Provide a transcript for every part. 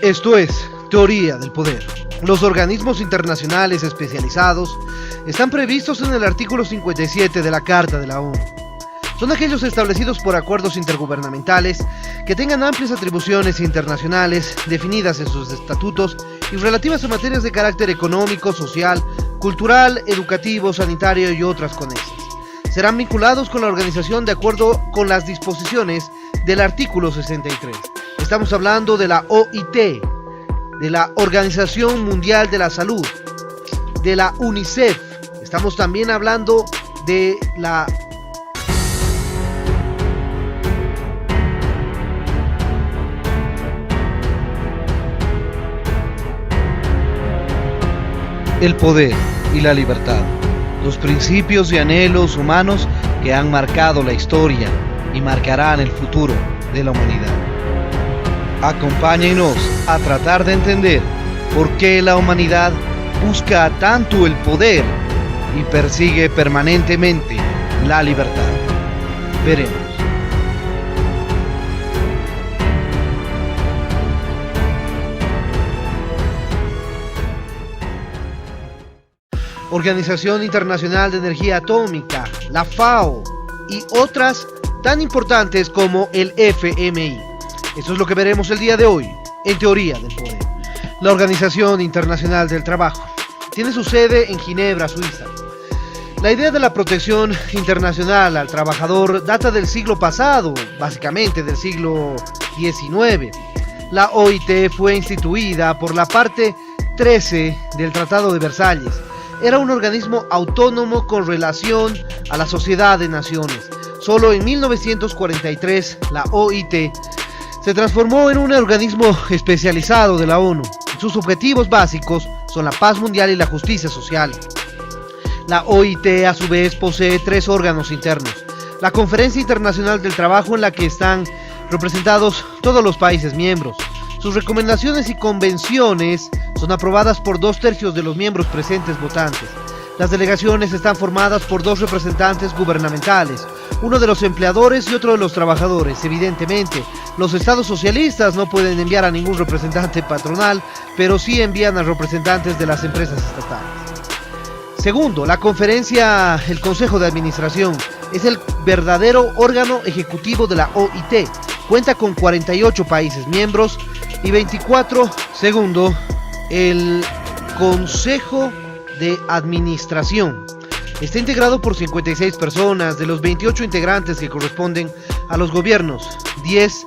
Esto es Teoría del Poder. Los organismos internacionales especializados están previstos en el artículo 57 de la Carta de la ONU. Son aquellos establecidos por acuerdos intergubernamentales que tengan amplias atribuciones internacionales definidas en sus estatutos y relativas a materias de carácter económico, social, cultural, educativo, sanitario y otras conexas. Serán vinculados con la organización de acuerdo con las disposiciones del artículo 63. Estamos hablando de la OIT, de la Organización Mundial de la Salud, de la UNICEF. Estamos también hablando de la el poder y la libertad, los principios y anhelos humanos que han marcado la historia y marcarán el futuro de la humanidad. Acompáñenos a tratar de entender por qué la humanidad busca tanto el poder y persigue permanentemente la libertad. Veremos. Organización Internacional de Energía Atómica, la FAO y otras tan importantes como el FMI. Eso es lo que veremos el día de hoy en Teoría del Poder. La Organización Internacional del Trabajo tiene su sede en Ginebra, Suiza. La idea de la protección internacional al trabajador data del siglo pasado, básicamente del siglo XIX. La OIT fue instituida por la parte 13 del Tratado de Versalles. Era un organismo autónomo con relación a la Sociedad de Naciones. Solo en 1943 la OIT se transformó en un organismo especializado de la ONU. Sus objetivos básicos son la paz mundial y la justicia social. La OIT a su vez posee tres órganos internos. La Conferencia Internacional del Trabajo, en la que están representados todos los países miembros. Sus recomendaciones y convenciones son aprobadas por 2/3 de los miembros presentes votantes. Las delegaciones están formadas por 2 representantes gubernamentales, uno de los empleadores y otro de los trabajadores. Evidentemente, los estados socialistas no pueden enviar a ningún representante patronal, pero sí envían a representantes de las empresas estatales. Segundo, la conferencia, el Consejo de Administración, es el verdadero órgano ejecutivo de la OIT. Cuenta con 48 países miembros y 24. Segundo, el Consejo de Administración está integrado por 56 personas. De los 28 integrantes que corresponden a los gobiernos, 10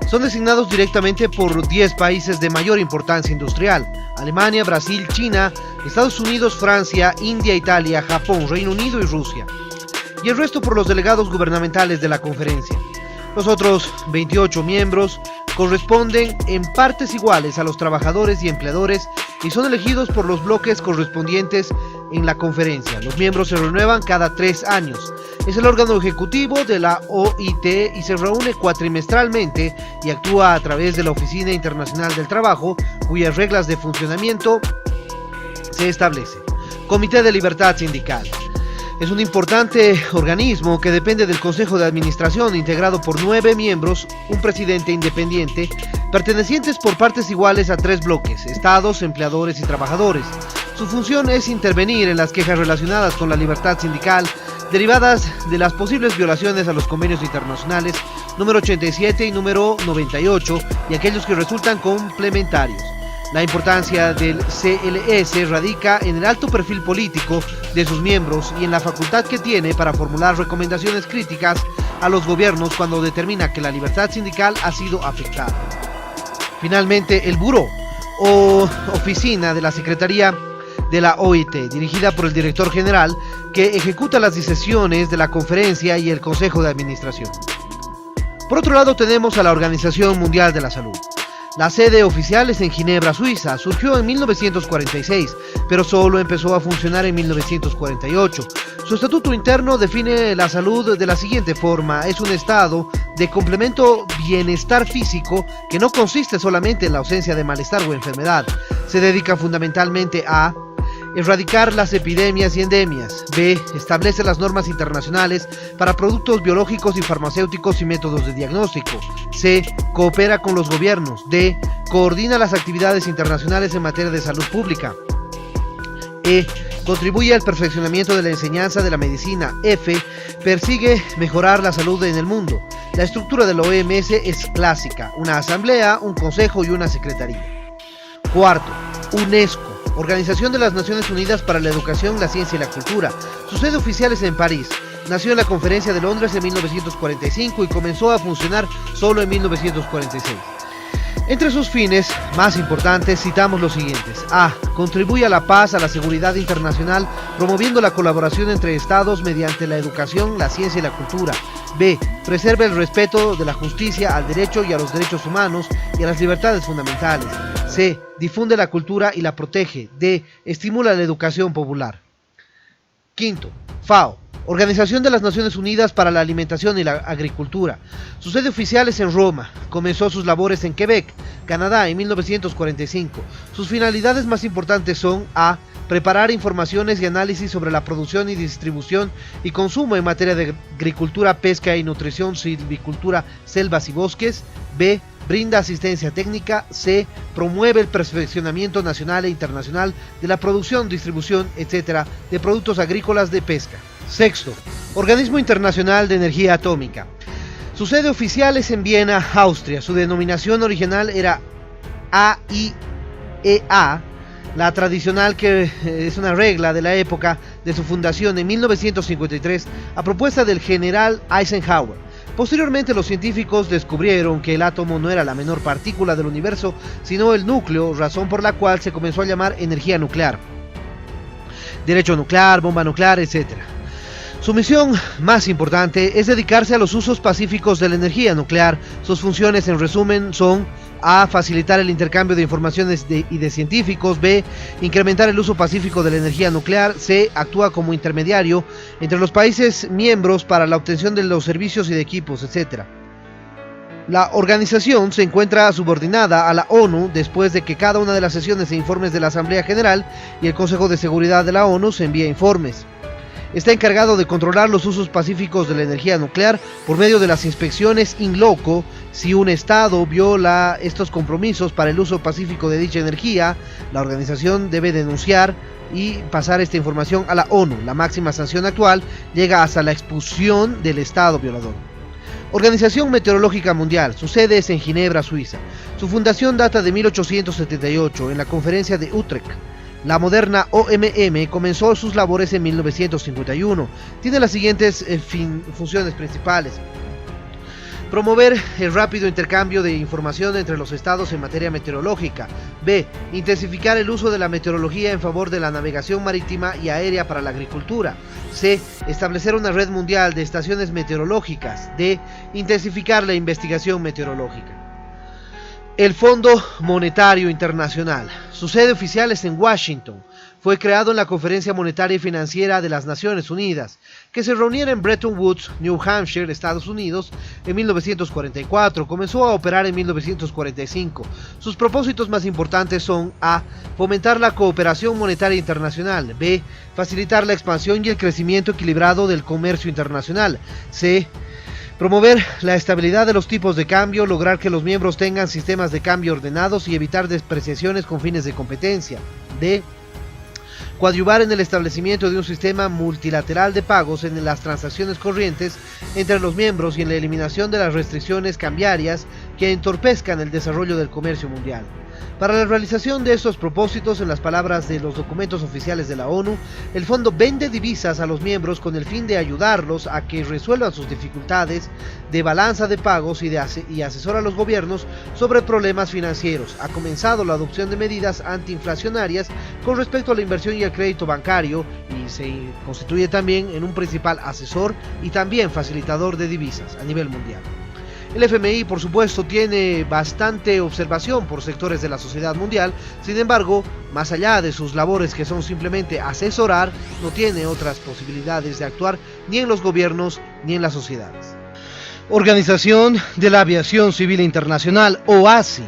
son designados directamente por 10 países de mayor importancia industrial: Alemania, Brasil, China, Estados Unidos, Francia, India, Italia, Japón, Reino Unido y Rusia, y el resto por los delegados gubernamentales de la conferencia. Los otros 28 miembros corresponden en partes iguales a los trabajadores y empleadores y son elegidos por los bloques correspondientes en la conferencia. Los miembros se renuevan cada 3 años. Es el órgano ejecutivo de la OIT y se reúne cuatrimestralmente y actúa a través de la Oficina Internacional del Trabajo, cuyas reglas de funcionamiento se establecen. Comité de Libertad Sindical. Es un importante organismo que depende del Consejo de Administración, integrado por 9 miembros, un presidente independiente, pertenecientes por partes iguales a 3 bloques: estados, empleadores y trabajadores. Su función es intervenir en las quejas relacionadas con la libertad sindical derivadas de las posibles violaciones a los convenios internacionales número 87 y número 98 y aquellos que resultan complementarios. La importancia del CLS radica en el alto perfil político de sus miembros y en la facultad que tiene para formular recomendaciones críticas a los gobiernos cuando determina que la libertad sindical ha sido afectada. Finalmente, el Buró o Oficina de la Secretaría de la OIT, dirigida por el director general, que ejecuta las decisiones de la conferencia y el Consejo de Administración. Por otro lado, tenemos a la Organización Mundial de la Salud. La sede oficial es en Ginebra, Suiza. Surgió en 1946, pero solo empezó a funcionar en 1948. Su estatuto interno define la salud de la siguiente forma: es un estado de completo bienestar físico que no consiste solamente en la ausencia de malestar o enfermedad. Se dedica fundamentalmente a erradicar las epidemias y endemias. B. Establece las normas internacionales para productos biológicos y farmacéuticos y métodos de diagnóstico. C. Coopera con los gobiernos. D. Coordina las actividades internacionales en materia de salud pública. E. Contribuye al perfeccionamiento de la enseñanza de la medicina. F. Persigue mejorar la salud en el mundo. La estructura de la OMS es clásica: una asamblea, un consejo y una secretaría. Cuarto, UNESCO, Organización de las Naciones Unidas para la Educación, la Ciencia y la Cultura. Su sede oficial es en París. Nació en la Conferencia de Londres en 1945 y comenzó a funcionar solo en 1946. Entre sus fines más importantes citamos los siguientes. A. Contribuye a la paz, a la seguridad internacional, promoviendo la colaboración entre estados mediante la educación, la ciencia y la cultura. B. Preserva el respeto de la justicia, al derecho y a los derechos humanos y a las libertades fundamentales. C. Difunde la cultura y la protege. D. Estimula la educación popular. Quinto, FAO, Organización de las Naciones Unidas para la Alimentación y la Agricultura. Su sede oficial es en Roma. Comenzó sus labores en Quebec, Canadá, en 1945. Sus finalidades más importantes son: A. Preparar informaciones y análisis sobre la producción y distribución y consumo en materia de agricultura, pesca y nutrición, silvicultura, selvas y bosques. B. Brinda asistencia técnica. C. Promueve el perfeccionamiento nacional e internacional de la producción, distribución, etc. de productos agrícolas de pesca. Sexto, Organismo Internacional de Energía Atómica. Su sede oficial es en Viena, Austria. Su denominación original era AIEA, la tradicional, que es una regla de la época de su fundación en 1953 a propuesta del general Eisenhower. Posteriormente, los científicos descubrieron que el átomo no era la menor partícula del universo, sino el núcleo, razón por la cual se comenzó a llamar energía nuclear, derecho nuclear, bomba nuclear, etc. Su misión más importante es dedicarse a los usos pacíficos de la energía nuclear. Sus funciones, en resumen, son: A. Facilitar el intercambio de informaciones y de científicos. B. Incrementar el uso pacífico de la energía nuclear. C. Actúa como intermediario entre los países miembros para la obtención de los servicios y de equipos, etc. La organización se encuentra subordinada a la ONU después de que cada una de las sesiones e informes de la Asamblea General y el Consejo de Seguridad de la ONU se envía informes. Está encargado de controlar los usos pacíficos de la energía nuclear por medio de las inspecciones in loco. Si un Estado viola estos compromisos para el uso pacífico de dicha energía, la organización debe denunciar y pasar esta información a la ONU. La máxima sanción actual llega hasta la expulsión del Estado violador. Organización Meteorológica Mundial. Su sede es en Ginebra, Suiza. Su fundación data de 1878 en la Conferencia de Utrecht. La moderna OMM comenzó sus labores en 1951. Tiene las siguientes funciones principales: promover el rápido intercambio de información entre los estados en materia meteorológica. B. Intensificar el uso de la meteorología en favor de la navegación marítima y aérea para la agricultura. C. Establecer una red mundial de estaciones meteorológicas. D. Intensificar la investigación meteorológica. El Fondo Monetario Internacional. Su sede oficial es en Washington. Fue creado en la Conferencia Monetaria y Financiera de las Naciones Unidas, que se reuniera en Bretton Woods, New Hampshire, Estados Unidos, en 1944. Comenzó a operar en 1945. Sus propósitos más importantes son: A. Fomentar la cooperación monetaria internacional. B. Facilitar la expansión y el crecimiento equilibrado del comercio internacional. C. Promover la estabilidad de los tipos de cambio, lograr que los miembros tengan sistemas de cambio ordenados y evitar despreciaciones con fines de competencia. D. Coadyuvar en el establecimiento de un sistema multilateral de pagos en las transacciones corrientes entre los miembros y en la eliminación de las restricciones cambiarias que entorpezcan el desarrollo del comercio mundial. Para la realización de estos propósitos, en las palabras de los documentos oficiales de la ONU, el fondo vende divisas a los miembros con el fin de ayudarlos a que resuelvan sus dificultades de balanza de pagos y asesora a los gobiernos sobre problemas financieros. Ha comenzado la adopción de medidas antiinflacionarias con respecto a la inversión y el crédito bancario y se constituye también en un principal asesor y también facilitador de divisas a nivel mundial. El FMI, por supuesto, tiene bastante observación por sectores de la sociedad mundial. Sin embargo, más allá de sus labores, que son simplemente asesorar, no tiene otras posibilidades de actuar ni en los gobiernos ni en las sociedades. Organización de la Aviación Civil Internacional, OACI,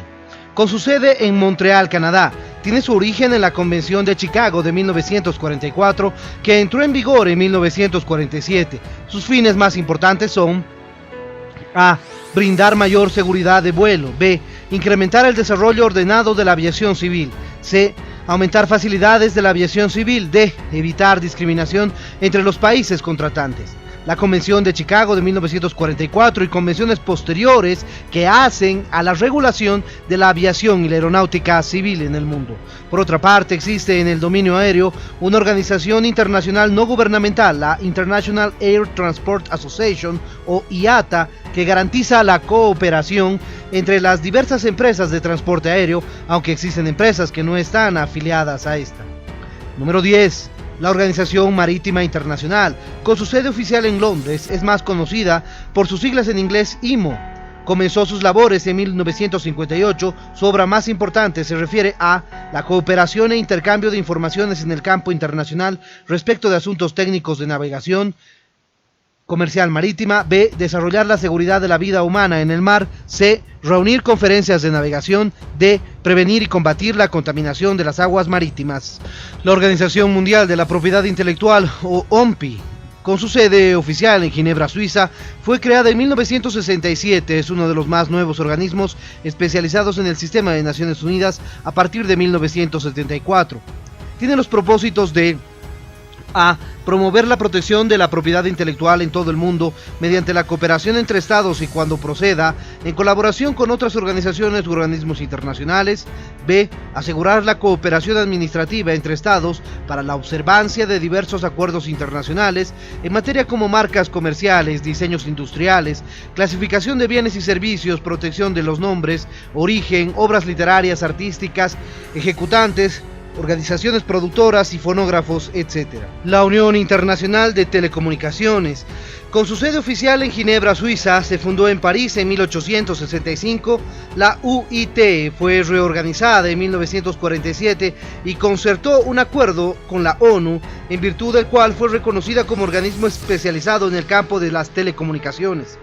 con su sede en Montreal, Canadá. tiene su origen en la Convención de Chicago de 1944, que entró en vigor en 1947. Sus fines más importantes son: A. Brindar mayor seguridad de vuelo. B. Incrementar el desarrollo ordenado de la aviación civil. C. Aumentar facilidades de la aviación civil. D. Evitar discriminación entre los países contratantes. La Convención de Chicago de 1944 y convenciones posteriores que hacen a la regulación de la aviación y la aeronáutica civil en el mundo. Por otra parte, existe en el dominio aéreo una organización internacional no gubernamental, la International Air Transport Association o IATA, que garantiza la cooperación entre las diversas empresas de transporte aéreo, aunque existen empresas que no están afiliadas a esta. Número 10. La Organización Marítima Internacional, con su sede oficial en Londres, es más conocida por sus siglas en inglés IMO. Comenzó sus labores en 1958. Su obra más importante se refiere a la cooperación e intercambio de informaciones en el campo internacional respecto de asuntos técnicos de navegación comercial marítima. B. Desarrollar la seguridad de la vida humana en el mar. C. Reunir conferencias de navegación. D. Prevenir y combatir la contaminación de las aguas marítimas. La Organización Mundial de la Propiedad Intelectual, o OMPI, con su sede oficial en Ginebra, Suiza, fue creada en 1967. Es uno de los más nuevos organismos especializados en el sistema de Naciones Unidas a partir de 1974. Tiene los propósitos de: A. Promover la protección de la propiedad intelectual en todo el mundo mediante la cooperación entre estados y, cuando proceda, en colaboración con otras organizaciones u organismos internacionales. B. Asegurar la cooperación administrativa entre estados para la observancia de diversos acuerdos internacionales en materia como marcas comerciales, diseños industriales, clasificación de bienes y servicios, protección de los nombres, origen, obras literarias, artísticas, ejecutantes, organizaciones productoras y fonógrafos, etc. La Unión Internacional de Telecomunicaciones, con su sede oficial en Ginebra, Suiza, se fundó en París en 1865. La UIT fue reorganizada en 1947 y concertó un acuerdo con la ONU, en virtud del cual fue reconocida como organismo especializado en el campo de las telecomunicaciones.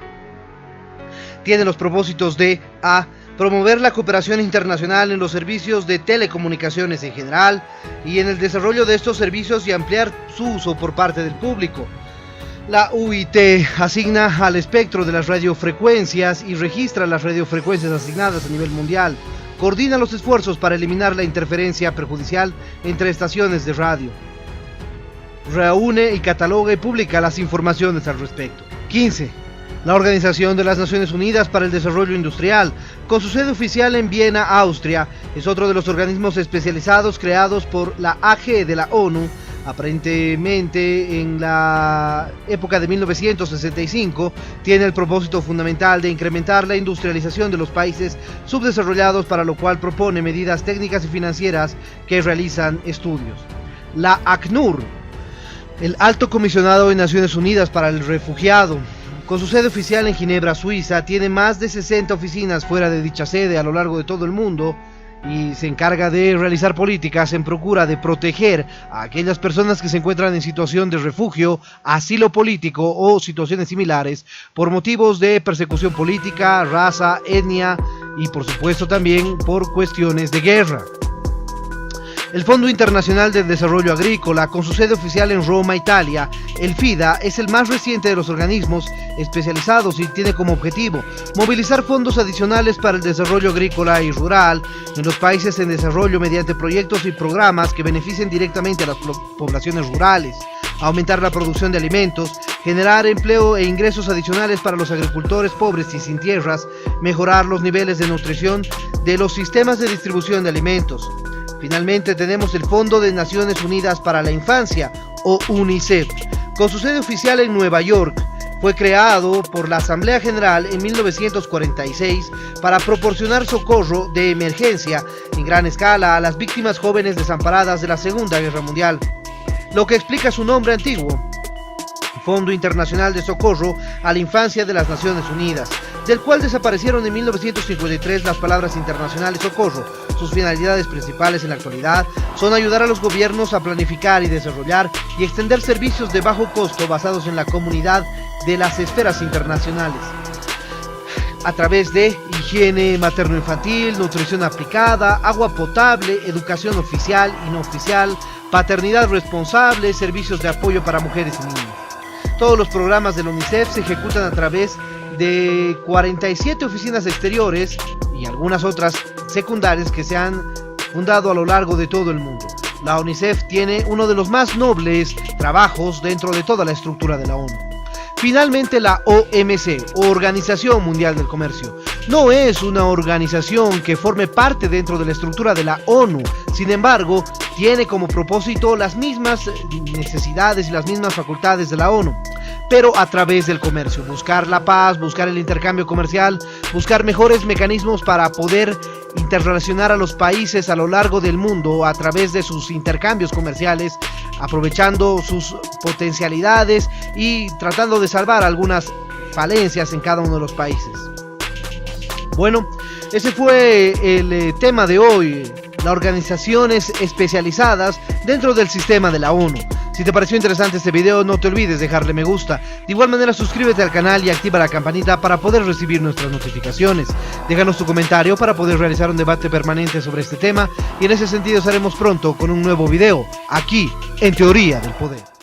Tiene los propósitos de: A. Promover la cooperación internacional en los servicios de telecomunicaciones en general y en el desarrollo de estos servicios y ampliar su uso por parte del público. La UIT asigna al espectro de las radiofrecuencias y registra las radiofrecuencias asignadas a nivel mundial. Coordina los esfuerzos para eliminar la interferencia perjudicial entre estaciones de radio. Reúne y cataloga y publica las informaciones al respecto. 15. La Organización de las Naciones Unidas para el Desarrollo Industrial, con su sede oficial en Viena, Austria, es otro de los organismos especializados creados por la AG de la ONU, aparentemente en la época de 1965. Tiene el propósito fundamental de incrementar la industrialización de los países subdesarrollados, para lo cual propone medidas técnicas y financieras que realizan estudios. La ACNUR, el Alto Comisionado de Naciones Unidas para el Refugiado, con su sede oficial en Ginebra, Suiza, tiene más de 60 oficinas fuera de dicha sede a lo largo de todo el mundo y se encarga de realizar políticas en procura de proteger a aquellas personas que se encuentran en situación de refugio, asilo político o situaciones similares por motivos de persecución política, raza, etnia y por supuesto también por cuestiones de guerra. El Fondo Internacional de Desarrollo Agrícola, con su sede oficial en Roma, Italia, el FIDA, es el más reciente de los organismos especializados y tiene como objetivo movilizar fondos adicionales para el desarrollo agrícola y rural en los países en desarrollo mediante proyectos y programas que beneficien directamente a las poblaciones rurales, aumentar la producción de alimentos, generar empleo e ingresos adicionales para los agricultores pobres y sin tierras, mejorar los niveles de nutrición de los sistemas de distribución de alimentos. Finalmente tenemos el Fondo de Naciones Unidas para la Infancia, o UNICEF, con su sede oficial en Nueva York. Fue creado por la Asamblea General en 1946 para proporcionar socorro de emergencia en gran escala a las víctimas jóvenes desamparadas de la Segunda Guerra Mundial, lo que explica su nombre antiguo, Fondo Internacional de Socorro a la Infancia de las Naciones Unidas, del cual desaparecieron en 1953 las palabras internacional y socorro. Sus finalidades principales en la actualidad son ayudar a los gobiernos a planificar y desarrollar y extender servicios de bajo costo basados en la comunidad de las esferas internacionales. a través de higiene materno-infantil, nutrición aplicada, agua potable, educación oficial y no oficial, paternidad responsable, servicios de apoyo para mujeres y niños. Todos los programas de la UNICEF se ejecutan a través de 47 oficinas exteriores y algunas otras secundarias que se han fundado a lo largo de todo el mundo. La UNICEF tiene uno de los más nobles trabajos dentro de toda la estructura de la ONU. Finalmente, la OMC, Organización Mundial del Comercio, no es una organización que forme parte dentro de la estructura de la ONU. Sin embargo, tiene como propósito las mismas necesidades y las mismas facultades de la ONU, pero a través del comercio, buscar la paz, buscar el intercambio comercial, buscar mejores mecanismos para poder interrelacionar a los países a lo largo del mundo a través de sus intercambios comerciales, aprovechando sus potencialidades y tratando de salvar algunas falencias en cada uno de los países. Bueno, ese fue el tema de hoy, las organizaciones especializadas dentro del sistema de la ONU. Si te pareció interesante este video, no te olvides dejarle me gusta. De igual manera, suscríbete al canal y activa la campanita para poder recibir nuestras notificaciones. Déjanos tu comentario para poder realizar un debate permanente sobre este tema, y en ese sentido estaremos pronto con un nuevo video, aquí en Teoría del Poder.